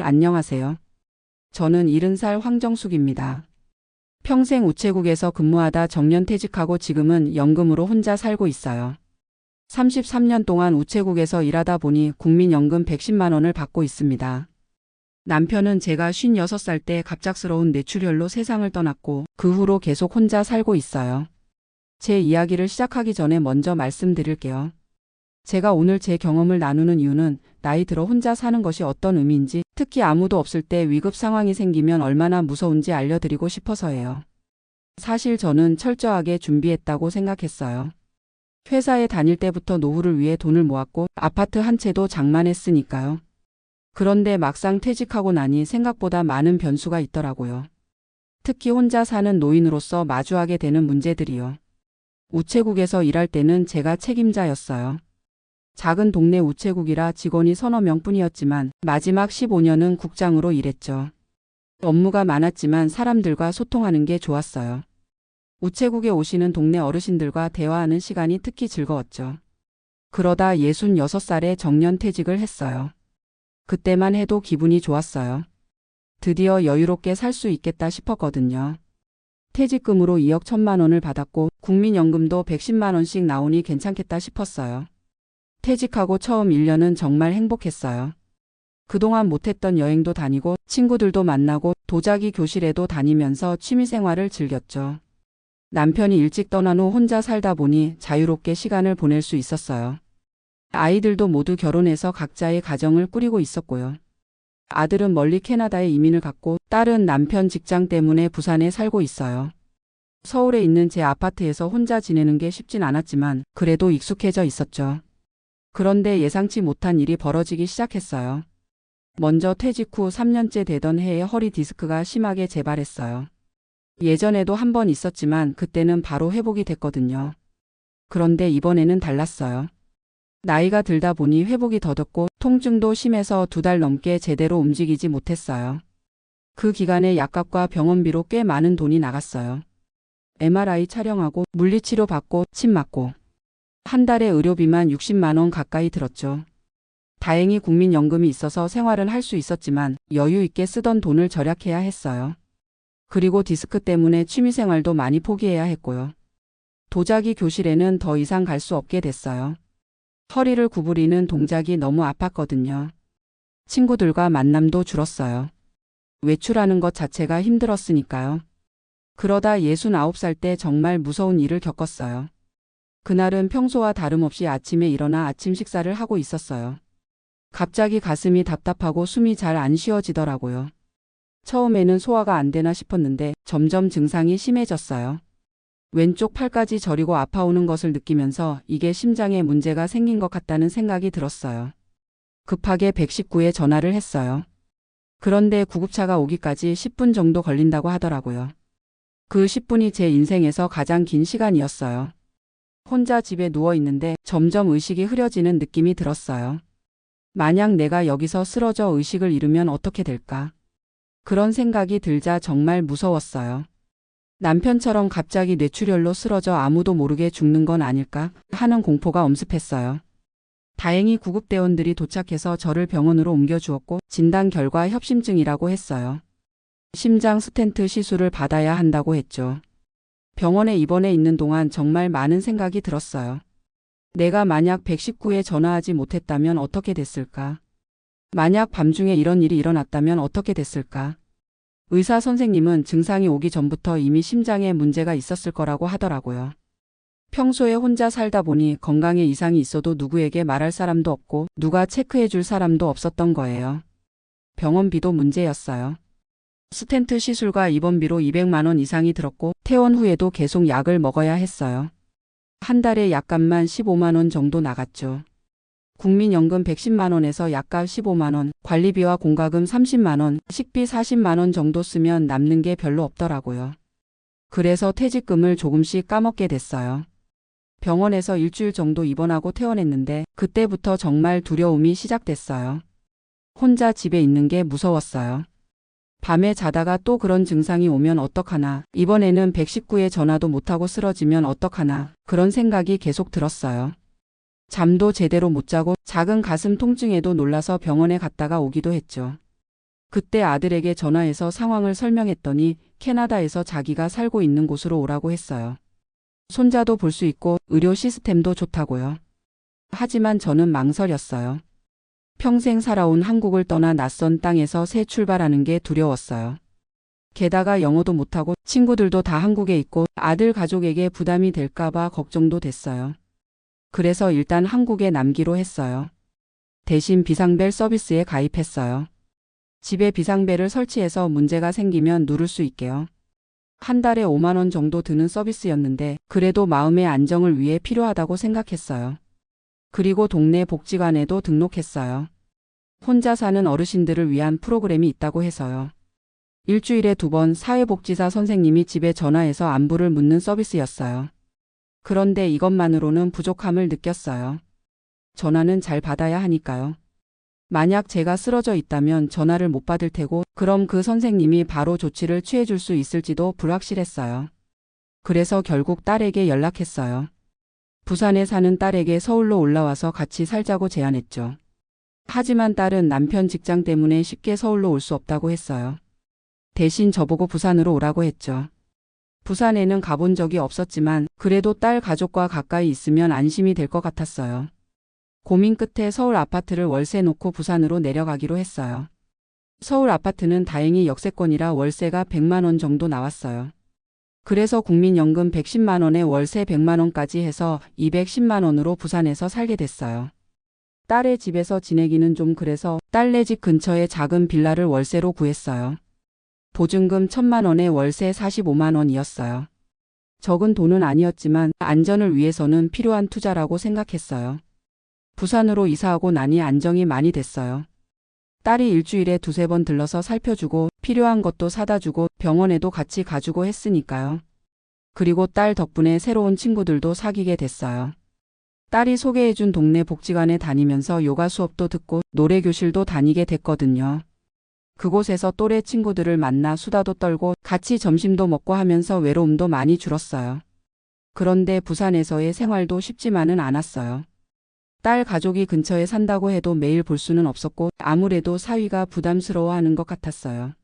안녕하세요. 저는 70살 황정숙입니다. 평생 우체국에서 근무하다 정년퇴직하고 지금은 연금으로 혼자 살고 있어요. 33년 동안 우체국에서 일하다 보니 국민연금 110만 원을 받고 있습니다. 남편은 제가 56살 때 갑작스러운 뇌출혈로 세상을 떠났고 그 후로 계속 혼자 살고 있어요. 제 이야기를 시작하기 전에 먼저 말씀드릴게요. 제가 오늘 제 경험을 나누는 이유는 나이 들어 혼자 사는 것이 어떤 의미인지, 특히 아무도 없을 때 위급 상황이 생기면 얼마나 무서운지 알려드리고 싶어서예요. 사실 저는 철저하게 준비했다고 생각했어요. 회사에 다닐 때부터 노후를 위해 돈을 모았고 아파트 한 채도 장만했으니까요. 그런데 막상 퇴직하고 나니 생각보다 많은 변수가 있더라고요. 특히 혼자 사는 노인으로서 마주하게 되는 문제들이요. 우체국에서 일할 때는 제가 책임자였어요. 작은 동네 우체국이라 직원이 서너 명뿐이었지만 마지막 15년은 국장으로 일했죠. 업무가 많았지만 사람들과 소통하는 게 좋았어요. 우체국에 오시는 동네 어르신들과 대화하는 시간이 특히 즐거웠죠. 그러다 66살에 정년퇴직을 했어요. 그때만 해도 기분이 좋았어요. 드디어 여유롭게 살 수 있겠다 싶었거든요. 퇴직금으로 2억 1천만 원을 받았고 국민연금도 110만 원씩 나오니 괜찮겠다 싶었어요. 퇴직하고 처음 1년은 정말 행복했어요. 그동안 못했던 여행도 다니고 친구들도 만나고 도자기 교실에도 다니면서 취미생활을 즐겼죠. 남편이 일찍 떠난 후 혼자 살다 보니 자유롭게 시간을 보낼 수 있었어요. 아이들도 모두 결혼해서 각자의 가정을 꾸리고 있었고요. 아들은 멀리 캐나다에 이민을 갔고 딸은 남편 직장 때문에 부산에 살고 있어요. 서울에 있는 제 아파트에서 혼자 지내는 게 쉽진 않았지만 그래도 익숙해져 있었죠. 그런데 예상치 못한 일이 벌어지기 시작했어요. 먼저 퇴직 후 3년째 되던 해에 허리 디스크가 심하게 재발했어요. 예전에도 한 번 있었지만 그때는 바로 회복이 됐거든요. 그런데 이번에는 달랐어요. 나이가 들다 보니 회복이 더뎠고 통증도 심해서 2달 넘게 제대로 움직이지 못했어요. 그 기간에 약값과 병원비로 꽤 많은 돈이 나갔어요. MRI 촬영하고 물리치료 받고 침 맞고 한 달에 의료비만 60만 원 가까이 들었죠. 다행히 국민연금이 있어서 생활은 할 수 있었지만 여유 있게 쓰던 돈을 절약해야 했어요. 그리고 디스크 때문에 취미생활도 많이 포기해야 했고요. 도자기 교실에는 더 이상 갈 수 없게 됐어요. 허리를 구부리는 동작이 너무 아팠거든요. 친구들과 만남도 줄었어요. 외출하는 것 자체가 힘들었으니까요. 그러다 69살 때 정말 무서운 일을 겪었어요. 그날은 평소와 다름없이 아침에 일어나 아침 식사를 하고 있었어요. 갑자기 가슴이 답답하고 숨이 잘 안 쉬어지더라고요. 처음에는 소화가 안 되나 싶었는데 점점 증상이 심해졌어요. 왼쪽 팔까지 저리고 아파오는 것을 느끼면서 이게 심장에 문제가 생긴 것 같다는 생각이 들었어요. 급하게 119에 전화를 했어요. 그런데 구급차가 오기까지 10분 정도 걸린다고 하더라고요. 그 10분이 제 인생에서 가장 긴 시간이었어요. 혼자 집에 누워 있는데 점점 의식이 흐려지는 느낌이 들었어요. 만약 내가 여기서 쓰러져 의식을 잃으면 어떻게 될까? 그런 생각이 들자 정말 무서웠어요. 남편처럼 갑자기 뇌출혈로 쓰러져 아무도 모르게 죽는 건 아닐까 하는 공포가 엄습했어요. 다행히 구급대원들이 도착해서 저를 병원으로 옮겨주었고 진단 결과 협심증이라고 했어요. 심장 스텐트 시술을 받아야 한다고 했죠. 병원에 입원해 있는 동안 정말 많은 생각이 들었어요. 내가 만약 119에 전화하지 못했다면 어떻게 됐을까? 만약 밤중에 이런 일이 일어났다면 어떻게 됐을까? 의사 선생님은 증상이 오기 전부터 이미 심장에 문제가 있었을 거라고 하더라고요. 평소에 혼자 살다 보니 건강에 이상이 있어도 누구에게 말할 사람도 없고 누가 체크해 줄 사람도 없었던 거예요. 병원비도 문제였어요. 스텐트 시술과 입원비로 200만 원 이상이 들었고 퇴원 후에도 계속 약을 먹어야 했어요. 한 달에 약값만 15만 원 정도 나갔죠. 국민연금 110만 원에서 약값 15만 원, 관리비와 공과금 30만 원, 식비 40만 원 정도 쓰면 남는 게 별로 없더라고요. 그래서 퇴직금을 조금씩 까먹게 됐어요. 병원에서 일주일 정도 입원하고 퇴원했는데 그때부터 정말 두려움이 시작됐어요. 혼자 집에 있는 게 무서웠어요. 밤에 자다가 또 그런 증상이 오면 어떡하나, 이번에는 119에 전화도 못하고 쓰러지면 어떡하나, 그런 생각이 계속 들었어요. 잠도 제대로 못 자고 작은 가슴 통증에도 놀라서 병원에 갔다가 오기도 했죠. 그때 아들에게 전화해서 상황을 설명했더니 캐나다에서 자기가 살고 있는 곳으로 오라고 했어요. 손자도 볼 수 있고 의료 시스템도 좋다고요. 하지만 저는 망설였어요. 평생 살아온 한국을 떠나 낯선 땅에서 새 출발하는 게 두려웠어요. 게다가 영어도 못하고 친구들도 다 한국에 있고 아들 가족에게 부담이 될까봐 걱정도 됐어요. 그래서 일단 한국에 남기로 했어요. 대신 비상벨 서비스에 가입했어요. 집에 비상벨을 설치해서 문제가 생기면 누를 수 있게요. 한 달에 5만 원 정도 드는 서비스였는데 그래도 마음의 안정을 위해 필요하다고 생각했어요. 그리고 동네 복지관에도 등록했어요. 혼자 사는 어르신들을 위한 프로그램이 있다고 해서요. 일주일에 2번 사회복지사 선생님이 집에 전화해서 안부를 묻는 서비스였어요. 그런데 이것만으로는 부족함을 느꼈어요. 전화는 잘 받아야 하니까요. 만약 제가 쓰러져 있다면 전화를 못 받을 테고 그럼 그 선생님이 바로 조치를 취해줄 수 있을지도 불확실했어요. 그래서 결국 딸에게 연락했어요. 부산에 사는 딸에게 서울로 올라와서 같이 살자고 제안했죠. 하지만 딸은 남편 직장 때문에 쉽게 서울로 올 수 없다고 했어요. 대신 저보고 부산으로 오라고 했죠. 부산에는 가본 적이 없었지만 그래도 딸 가족과 가까이 있으면 안심이 될 것 같았어요. 고민 끝에 서울 아파트를 월세 놓고 부산으로 내려가기로 했어요. 서울 아파트는 다행히 역세권이라 월세가 100만 원 정도 나왔어요. 그래서 국민연금 110만 원에 월세 100만 원까지 해서 210만 원으로 부산에서 살게 됐어요. 딸의 집에서 지내기는 좀 그래서 딸네 집 근처에 작은 빌라를 월세로 구했어요. 보증금 1,000만 원에 월세 45만 원이었어요. 적은 돈은 아니었지만 안전을 위해서는 필요한 투자라고 생각했어요. 부산으로 이사하고 나니 안정이 많이 됐어요. 딸이 일주일에 2-3번 들러서 살펴주고 필요한 것도 사다 주고 병원에도 같이 가주고 했으니까요. 그리고 딸 덕분에 새로운 친구들도 사귀게 됐어요. 딸이 소개해준 동네 복지관에 다니면서 요가 수업도 듣고 노래 교실도 다니게 됐거든요. 그곳에서 또래 친구들을 만나 수다도 떨고 같이 점심도 먹고 하면서 외로움도 많이 줄었어요. 그런데 부산에서의 생활도 쉽지만은 않았어요. 딸 가족이 근처에 산다고 해도 매일 볼 수는 없었고 아무래도 사위가 부담스러워하는 것 같았어요.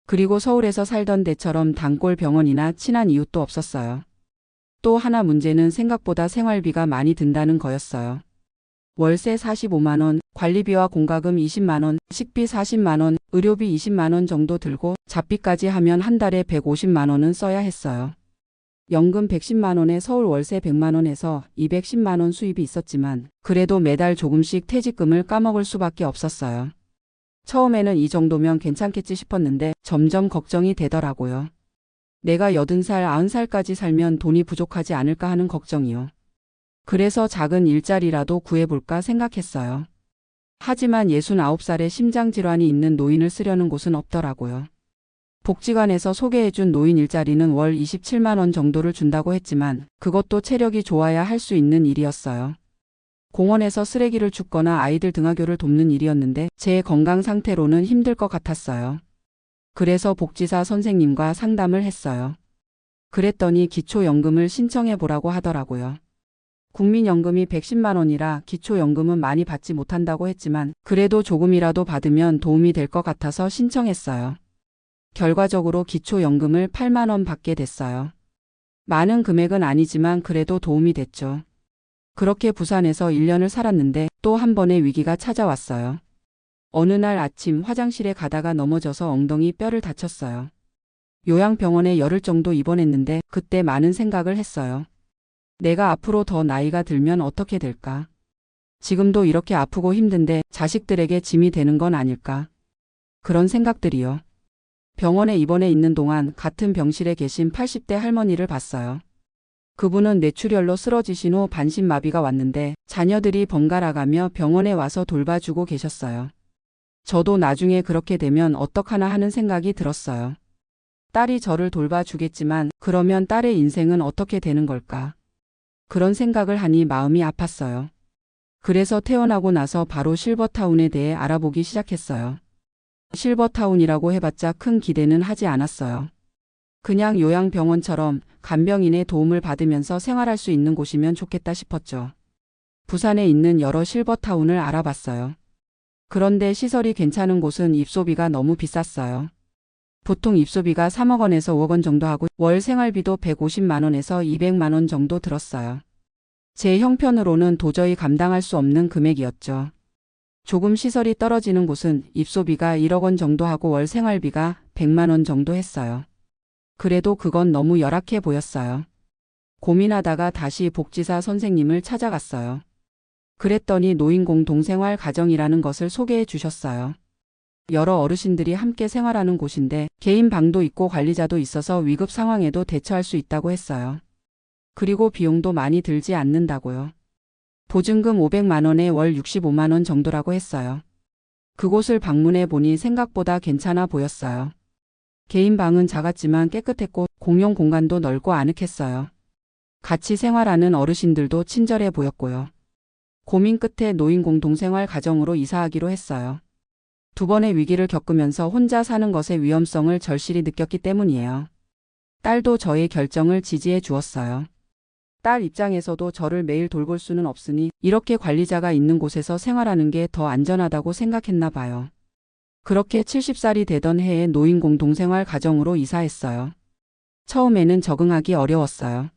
그리고 서울에서 살던 때처럼 단골 병원이나 친한 이웃도 없었어요. 또 하나 문제는 생각보다 생활비가 많이 든다는 거였어요. 월세 45만 원, 관리비와 공과금 20만 원, 식비 40만 원, 의료비 20만 원 정도 들고 잡비까지 하면 한 달에 150만 원은 써야 했어요. 연금 110만 원에 서울 월세 100만 원에서 210만 원 수입이 있었지만 그래도 매달 조금씩 퇴직금을 까먹을 수밖에 없었어요. 처음에는 이 정도면 괜찮겠지 싶었는데 점점 걱정이 되더라고요. 내가 80살, 90살까지 살면 돈이 부족하지 않을까 하는 걱정이요. 그래서 작은 일자리라도 구해볼까 생각했어요. 하지만 69살에 심장질환이 있는 노인을 쓰려는 곳은 없더라고요. 복지관에서 소개해준 노인 일자리는 월 27만 원 정도를 준다고 했지만 그것도 체력이 좋아야 할 수 있는 일이었어요. 공원에서 쓰레기를 줍거나 아이들 등하교를 돕는 일이었는데 제 건강 상태로는 힘들 것 같았어요. 그래서 복지사 선생님과 상담을 했어요. 그랬더니 기초연금을 신청해 보라고 하더라고요. 국민연금이 110만 원이라 기초연금은 많이 받지 못한다고 했지만 그래도 조금이라도 받으면 도움이 될 것 같아서 신청했어요. 결과적으로 기초연금을 8만 원 받게 됐어요. 많은 금액은 아니지만 그래도 도움이 됐죠. 그렇게 부산에서 1년을 살았는데 또 한 번의 위기가 찾아왔어요. 어느 날 아침 화장실에 가다가 넘어져서 엉덩이 뼈를 다쳤어요. 요양병원에 열흘 정도 입원했는데 그때 많은 생각을 했어요. 내가 앞으로 더 나이가 들면 어떻게 될까? 지금도 이렇게 아프고 힘든데 자식들에게 짐이 되는 건 아닐까? 그런 생각들이요. 병원에 입원해 있는 동안 같은 병실에 계신 80대 할머니를 봤어요. 그분은 뇌출혈로 쓰러지신 후 반신마비가 왔는데 자녀들이 번갈아가며 병원에 와서 돌봐주고 계셨어요. 저도 나중에 그렇게 되면 어떡하나 하는 생각이 들었어요. 딸이 저를 돌봐주겠지만 그러면 딸의 인생은 어떻게 되는 걸까? 그런 생각을 하니 마음이 아팠어요. 그래서 태어나고 나서 바로 실버타운에 대해 알아보기 시작했어요. 실버타운이라고 해봤자 큰 기대는 하지 않았어요. 그냥 요양병원처럼 간병인의 도움을 받으면서 생활할 수 있는 곳이면 좋겠다 싶었죠. 부산에 있는 여러 실버타운을 알아봤어요. 그런데 시설이 괜찮은 곳은 입소비가 너무 비쌌어요. 보통 입소비가 3억 원에서 5억 원 정도 하고 월 생활비도 150만 원에서 200만 원 정도 들었어요. 제 형편으로는 도저히 감당할 수 없는 금액이었죠. 조금 시설이 떨어지는 곳은 입소비가 1억 원 정도 하고 월 생활비가 100만 원 정도 했어요. 그래도 그건 너무 열악해 보였어요. 고민하다가 다시 복지사 선생님을 찾아갔어요. 그랬더니 노인공동생활 가정이라는 것을 소개해 주셨어요. 여러 어르신들이 함께 생활하는 곳인데 개인 방도 있고 관리자도 있어서 위급 상황에도 대처할 수 있다고 했어요. 그리고 비용도 많이 들지 않는다고요. 보증금 500만 원에 월 65만 원 정도라고 했어요. 그곳을 방문해 보니 생각보다 괜찮아 보였어요. 개인 방은 작았지만 깨끗했고 공용 공간도 넓고 아늑했어요. 같이 생활하는 어르신들도 친절해 보였고요. 고민 끝에 노인공동생활 가정으로 이사하기로 했어요. 두 번의 위기를 겪으면서 혼자 사는 것의 위험성을 절실히 느꼈기 때문이에요. 딸도 저의 결정을 지지해 주었어요. 딸 입장에서도 저를 매일 돌볼 수는 없으니 이렇게 관리자가 있는 곳에서 생활하는 게 더 안전하다고 생각했나 봐요. 그렇게 70살이 되던 해에 노인공동생활 가정으로 이사했어요. 처음에는 적응하기 어려웠어요.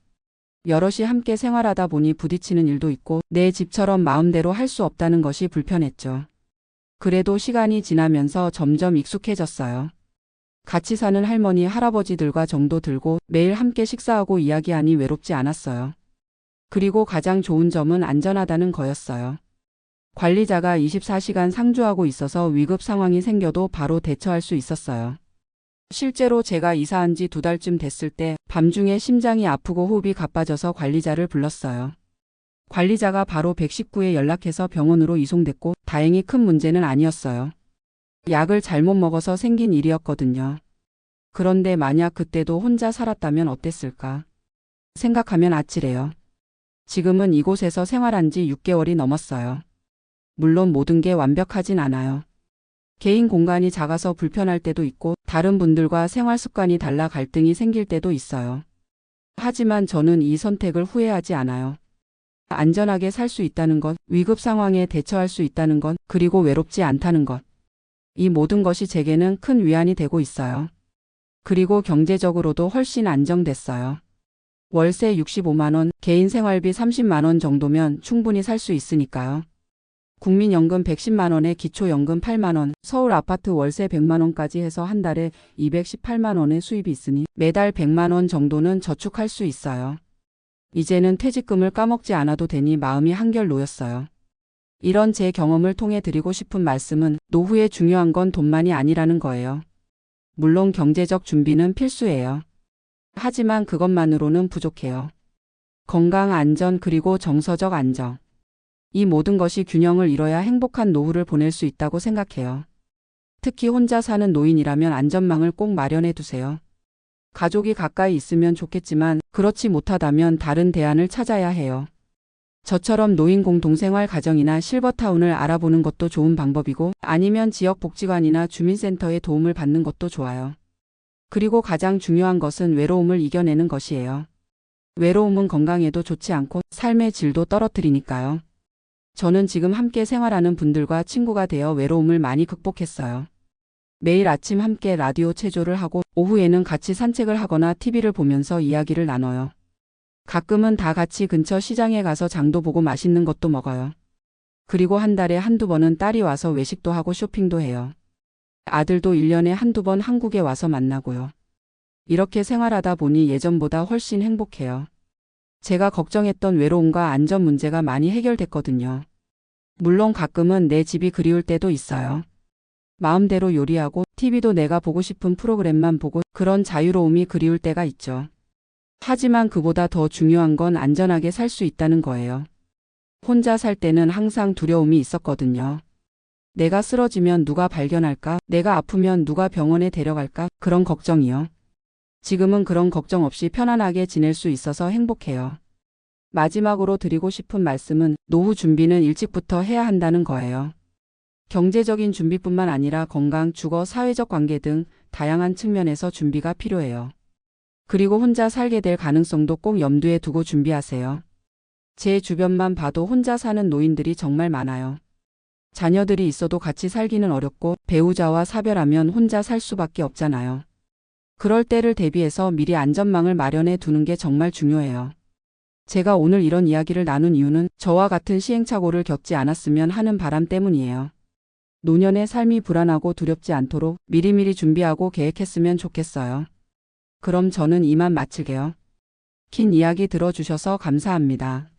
여럿이 함께 생활하다 보니 부딪히는 일도 있고 내 집처럼 마음대로 할 수 없다는 것이 불편했죠. 그래도 시간이 지나면서 점점 익숙해졌어요. 같이 사는 할머니, 할아버지들과 정도 들고 매일 함께 식사하고 이야기하니 외롭지 않았어요. 그리고 가장 좋은 점은 안전하다는 거였어요. 관리자가 24시간 상주하고 있어서 위급 상황이 생겨도 바로 대처할 수 있었어요. 실제로 제가 이사한 지 2달쯤 됐을 때 밤중에 심장이 아프고 호흡이 가빠져서 관리자를 불렀어요. 관리자가 바로 119에 연락해서 병원으로 이송됐고 다행히 큰 문제는 아니었어요. 약을 잘못 먹어서 생긴 일이었거든요. 그런데 만약 그때도 혼자 살았다면 어땠을까 생각하면 아찔해요. 지금은 이곳에서 생활한 지 6개월이 넘었어요. 물론 모든 게 완벽하진 않아요. 개인 공간이 작아서 불편할 때도 있고 다른 분들과 생활 습관이 달라 갈등이 생길 때도 있어요. 하지만 저는 이 선택을 후회하지 않아요. 안전하게 살 수 있다는 것, 위급 상황에 대처할 수 있다는 것, 그리고 외롭지 않다는 것. 이 모든 것이 제게는 큰 위안이 되고 있어요. 그리고 경제적으로도 훨씬 안정됐어요. 월세 65만 원, 개인 생활비 30만 원 정도면 충분히 살 수 있으니까요. 국민연금 110만 원에 기초연금 8만 원, 서울 아파트 월세 100만 원까지 해서 한 달에 218만 원의 수입이 있으니 매달 100만 원 정도는 저축할 수 있어요. 이제는 퇴직금을 까먹지 않아도 되니 마음이 한결 놓였어요. 이런 제 경험을 통해 드리고 싶은 말씀은 노후에 중요한 건 돈만이 아니라는 거예요. 물론 경제적 준비는 필수예요. 하지만 그것만으로는 부족해요. 건강, 안전, 그리고 정서적 안정. 이 모든 것이 균형을 이뤄야 행복한 노후를 보낼 수 있다고 생각해요. 특히 혼자 사는 노인이라면 안전망을 꼭 마련해 두세요. 가족이 가까이 있으면 좋겠지만 그렇지 못하다면 다른 대안을 찾아야 해요. 저처럼 노인공동생활 가정이나 실버타운을 알아보는 것도 좋은 방법이고 아니면 지역복지관이나 주민센터의 도움을 받는 것도 좋아요. 그리고 가장 중요한 것은 외로움을 이겨내는 것이에요. 외로움은 건강에도 좋지 않고 삶의 질도 떨어뜨리니까요. 저는 지금 함께 생활하는 분들과 친구가 되어 외로움을 많이 극복했어요. 매일 아침 함께 라디오 체조를 하고 오후에는 같이 산책을 하거나 TV를 보면서 이야기를 나눠요. 가끔은 다 같이 근처 시장에 가서 장도 보고 맛있는 것도 먹어요. 그리고 한 달에 한두 번은 딸이 와서 외식도 하고 쇼핑도 해요. 아들도 1년에 한두 번 한국에 와서 만나고요. 이렇게 생활하다 보니 예전보다 훨씬 행복해요. 제가 걱정했던 외로움과 안전 문제가 많이 해결됐거든요. 물론 가끔은 내 집이 그리울 때도 있어요. 마음대로 요리하고 TV도 내가 보고 싶은 프로그램만 보고 그런 자유로움이 그리울 때가 있죠. 하지만 그보다 더 중요한 건 안전하게 살 수 있다는 거예요. 혼자 살 때는 항상 두려움이 있었거든요. 내가 쓰러지면 누가 발견할까? 내가 아프면 누가 병원에 데려갈까? 그런 걱정이요. 지금은 그런 걱정 없이 편안하게 지낼 수 있어서 행복해요. 마지막으로 드리고 싶은 말씀은 노후 준비는 일찍부터 해야 한다는 거예요. 경제적인 준비뿐만 아니라 건강, 주거, 사회적 관계 등 다양한 측면에서 준비가 필요해요. 그리고 혼자 살게 될 가능성도 꼭 염두에 두고 준비하세요. 제 주변만 봐도 혼자 사는 노인들이 정말 많아요. 자녀들이 있어도 같이 살기는 어렵고 배우자와 사별하면 혼자 살 수밖에 없잖아요. 그럴 때를 대비해서 미리 안전망을 마련해 두는 게 정말 중요해요. 제가 오늘 이런 이야기를 나눈 이유는 저와 같은 시행착오를 겪지 않았으면 하는 바람 때문이에요. 노년의 삶이 불안하고 두렵지 않도록 미리미리 준비하고 계획했으면 좋겠어요. 그럼 저는 이만 마칠게요. 긴 이야기 들어주셔서 감사합니다.